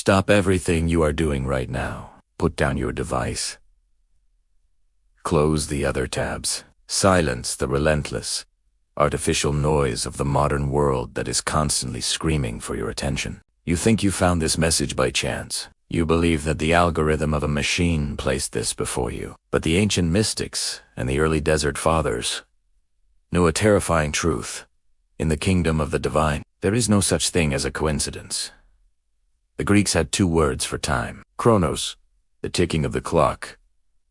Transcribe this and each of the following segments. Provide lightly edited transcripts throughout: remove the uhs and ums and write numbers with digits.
Stop everything you are doing right now. Put down your device. Close the other tabs. Silence the relentless, artificial noise of the modern world that is constantly screaming for your attention. You think you found this message by chance. You believe that the algorithm of a machine placed this before you. But the ancient mystics and the early desert fathers knew a terrifying truth. In the kingdom of the divine, there is no such thing as a coincidence. The Greeks had two words for time: Chronos, the ticking of the clock,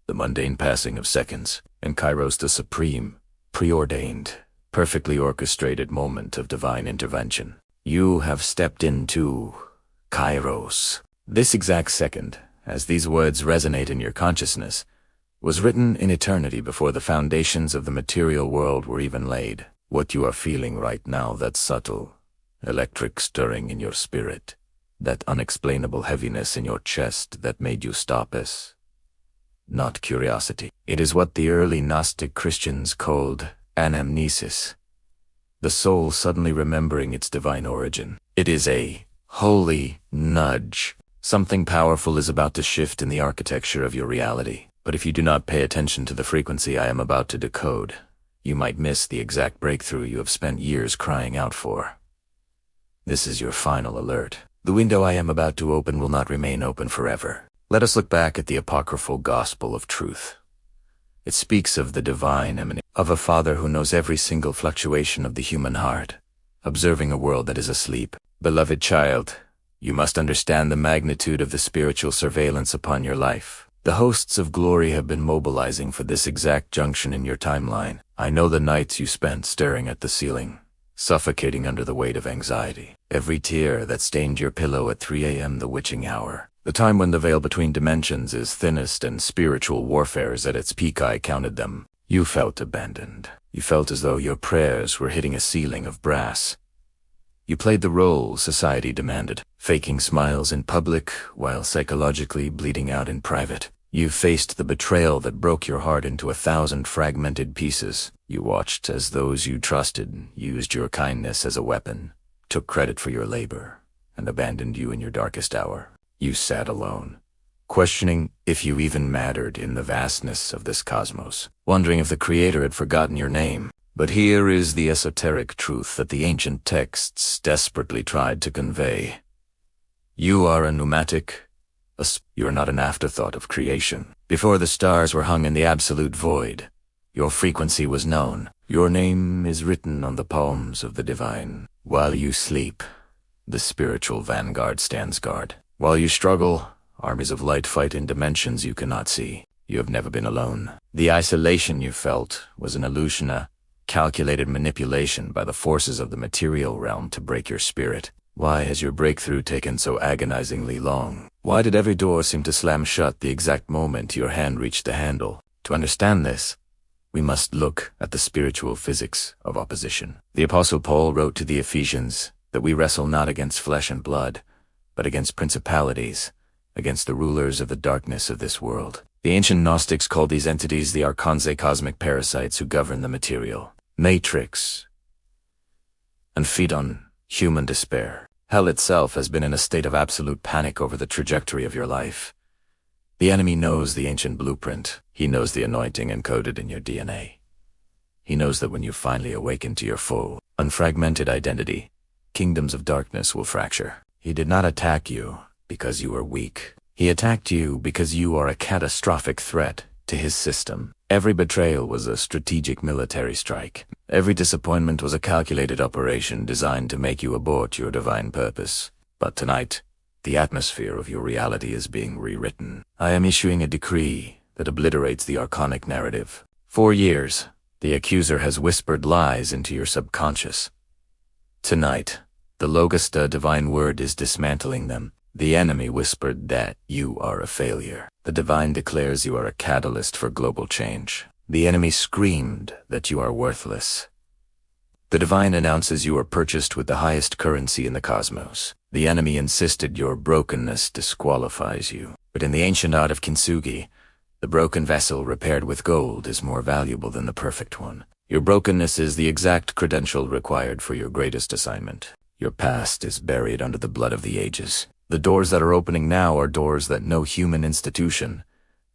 the mundane passing of seconds, and Kairos, the supreme, pre-ordained, perfectly orchestrated moment of divine intervention. You have stepped into Kairos. This exact second, as these words resonate in your consciousness, was written in eternity before the foundations of the material world were even laid. What you are feeling right now, that subtle, electric stirring in your spirit, that unexplainable heaviness in your chest that made you stop, is not curiosity. It is what the early Gnostic Christians called Anamnesis, the soul suddenly remembering its divine origin. It is a holy nudge. Something powerful is about to shift in the architecture of your reality. But if you do not pay attention to the frequency I am about to decode, you might miss the exact breakthrough you have spent years crying out for. This is your final alert. The window I am about to open will not remain open forever. Let us look back at the apocryphal gospel of truth. It speaks of the divine emanation of a Father who knows every single fluctuation of the human heart, observing a world that is asleep. Beloved child, you must understand the magnitude of the spiritual surveillance upon your life. The hosts of glory have been mobilizing for this exact junction in your timeline. I know the nights you spent staring at the ceiling, suffocating under the weight of anxiety. Every tear that stained your pillow at 3 a.m., the witching hour. The time when the veil between dimensions is thinnest and spiritual warfare is at its peak. I counted them. You felt abandoned. You felt as though your prayers were hitting a ceiling of brass. You played the role society demanded, faking smiles in public while psychologically bleeding out in private. You faced the betrayal that broke your heart into 1,000 fragmented pieces. You watched as those you trusted used your kindness as a weapon, took credit for your labor, and abandoned you in your darkest hour. You sat alone, questioning if you even mattered in the vastness of this cosmos, wondering if the Creator had forgotten your name. But here is the esoteric truth that the ancient texts desperately tried to convey. You are a pneumatic. You are not an afterthought of creation. Before the stars were hung in the absolute void, your frequency was known. Your name is written on the palms of the divine. While you sleep, the spiritual vanguard stands guard. While you struggle, armies of light fight in dimensions you cannot see. You have never been alone. The isolation you felt was an illusion, a calculated manipulation by the forces of the material realm to break your spirit. Why has your breakthrough taken so agonizingly long? Why did every door seem to slam shut the exact moment your hand reached the handle? To understand this, we must look at the spiritual physics of opposition. The Apostle Paul wrote to the Ephesians that we wrestle not against flesh and blood, but against principalities, against the rulers of the darkness of this world. The ancient Gnostics called these entities the Archons, cosmic parasites who govern the material matrix and feed on human despair. Hell itself has been in a state of absolute panic over the trajectory of your life. The enemy knows the ancient blueprint. He knows the anointing encoded in your DNA. He knows that when you finally awaken to your full, unfragmented identity, kingdoms of darkness will fracture. He did not attack you because you were weak. He attacked you because you are a catastrophic threat to his system. Every betrayal was a strategic military strike. Every disappointment was a calculated operation designed to make you abort your divine purpose. But tonight, the atmosphere of your reality is being rewritten. I am issuing a decree that obliterates the Archonic narrative. For years, the accuser has whispered lies into your subconscious. Tonight, the Logosta divine word is dismantling them. The enemy whispered that you are a failure. The divine declares you are a catalyst for global change. The enemy screamed that you are worthless. The divine announces you are purchased with the highest currency in the cosmos. The enemy insisted your brokenness disqualifies you. But in the ancient art of kintsugi, the broken vessel repaired with gold is more valuable than the perfect one. Your brokenness is the exact credential required for your greatest assignment. Your past is buried under the blood of the ages. The doors that are opening now are doors that no human institution,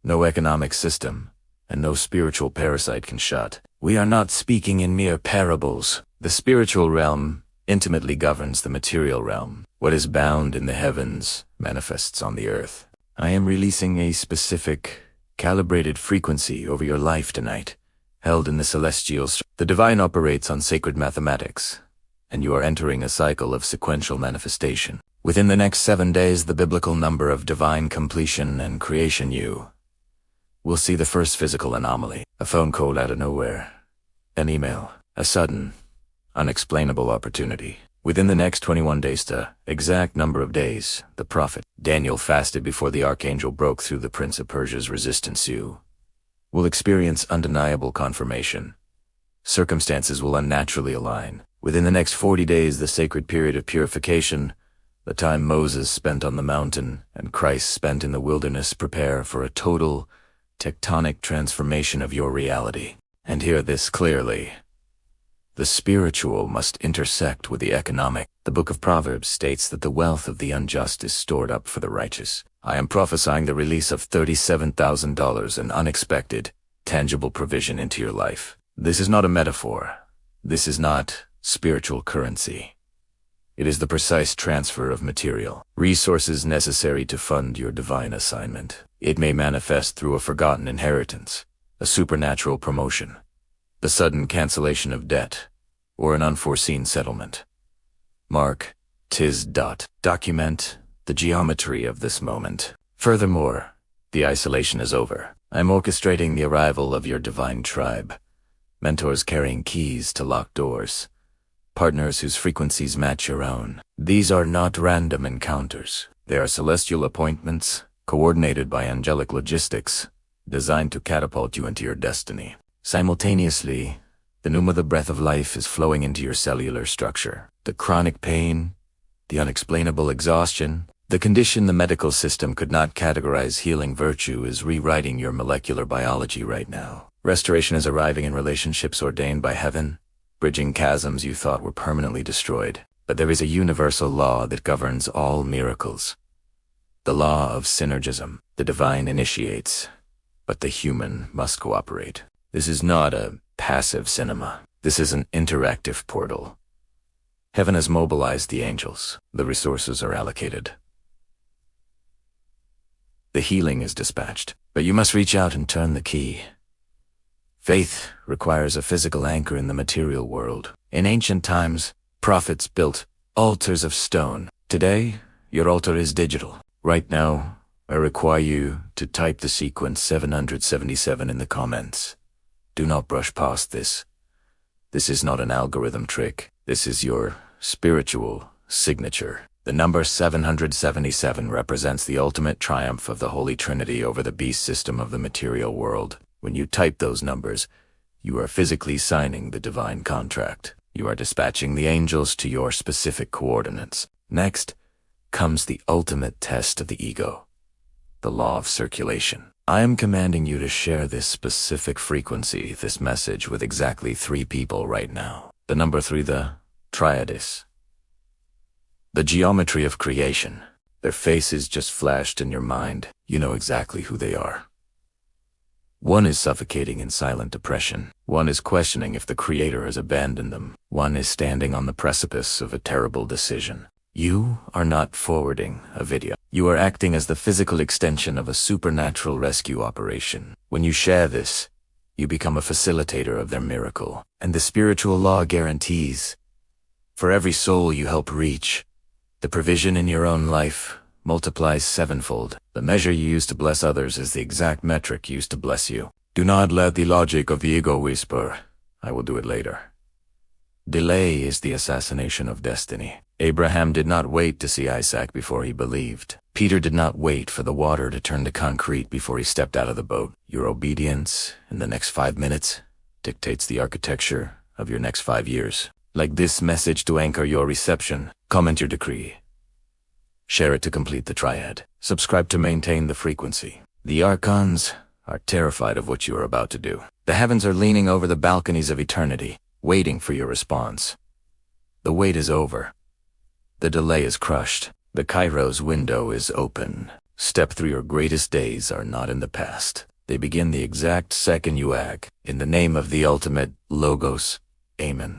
no economic system, and no spiritual parasite can shut. We are not speaking in mere parables. The spiritual realm intimately governs the material realm. What is bound in the heavens manifests on the earth. I am releasing a specific, calibrated frequency over your life tonight, held in the celestial. The divine operates on sacred mathematics, and you are entering a cycle of sequential manifestation. Within the next 7 days, the biblical number of divine completion and creation, you will see the first physical anomaly. A phone call out of nowhere, an email, a sudden, unexplainable opportunity. Within the next 21 days, the exact number of days, the prophet Daniel fasted before the archangel broke through the prince of Persia's resistance. You will experience undeniable confirmation. Circumstances will unnaturally align. Within the next 40 days, the sacred period of purification, the time Moses spent on the mountain and Christ spent in the wilderness, prepare for a total, tectonic transformation of your reality. And hear this clearly. The spiritual must intersect with the economic. The book of Proverbs states that the wealth of the unjust is stored up for the righteous. I am prophesying the release of $37,000 in unexpected, tangible provision into your life. This is not a metaphor. This is not spiritual currency. It is the precise transfer of material resources necessary to fund your divine assignment. It may manifest through a forgotten inheritance, a supernatural promotion, the sudden cancellation of debt, or an unforeseen settlement. Mark, document the geometry of this moment. Furthermore, the isolation is over. I'm orchestrating the arrival of your divine tribe, mentors carrying keys to locked doors, partners whose frequencies match your own. These are not random encounters. They are celestial appointments, coordinated by angelic logistics, designed to catapult you into your destiny. Simultaneously, the pneuma, the breath of life, is flowing into your cellular structure. The chronic pain, the unexplainable exhaustion, the condition the medical system could not categorize healing virtue is rewriting your molecular biology right now. Restoration is arriving in relationships ordained by heaven, bridging chasms you thought were permanently destroyed. But there is a universal law that governs all miracles. The Law of Synergism. The divine initiates, but the human must cooperate. This is not a passive cinema. This is an interactive portal. Heaven has mobilized the angels. The resources are allocated. The healing is dispatched, but you must reach out and turn the key. Faith requires a physical anchor in the material world. In ancient times, prophets built altars of stone. Today, your altar is digital. Right now, I require you to type the sequence 777 in the comments. Do not brush past this. This is not an algorithm trick. This is your spiritual signature. The number 777 represents the ultimate triumph of the Holy Trinity over the beast system of the material world. When you type those numbers, you are physically signing the divine contract. You are dispatching the angels to your specific coordinates. Next comes the ultimate test of the ego, the law of circulation. I am commanding you to share this specific frequency, this message, with exactly 3 people right now. The number 3, the triadis. The geometry of creation. Their faces just flashed in your mind. You know exactly who they are. One is suffocating in silent depression. One is questioning if the Creator has abandoned them. One is standing on the precipice of a terrible decision. You are not forwarding a video. You are acting as the physical extension of a supernatural rescue operation. When you share this, you become a facilitator of their miracle. And the spiritual law guarantees, for every soul you help reach, the provision in your own life multiplies 7-fold. The measure you use to bless others is the exact metric used to bless you. Do not let the logic of the ego whisper, "I will do it later." Delay is the assassination of destiny. Abraham did not wait to see Isaac before he believed. Peter did not wait for the water to turn to concrete before he stepped out of the boat. Your obedience in the next 5 minutes dictates the architecture of your next 5 years. Like this message to anchor your reception, comment your decree. Share it to complete the triad. Subscribe to maintain the frequency. The Archons are terrified of what you are about to do. The heavens are leaning over the balconies of eternity, waiting for your response. The wait is over. The delay is crushed. The Kairos window is open. Step through your greatest days are not in the past. They begin the exact second you act. In the name of the ultimate Logos, Amen.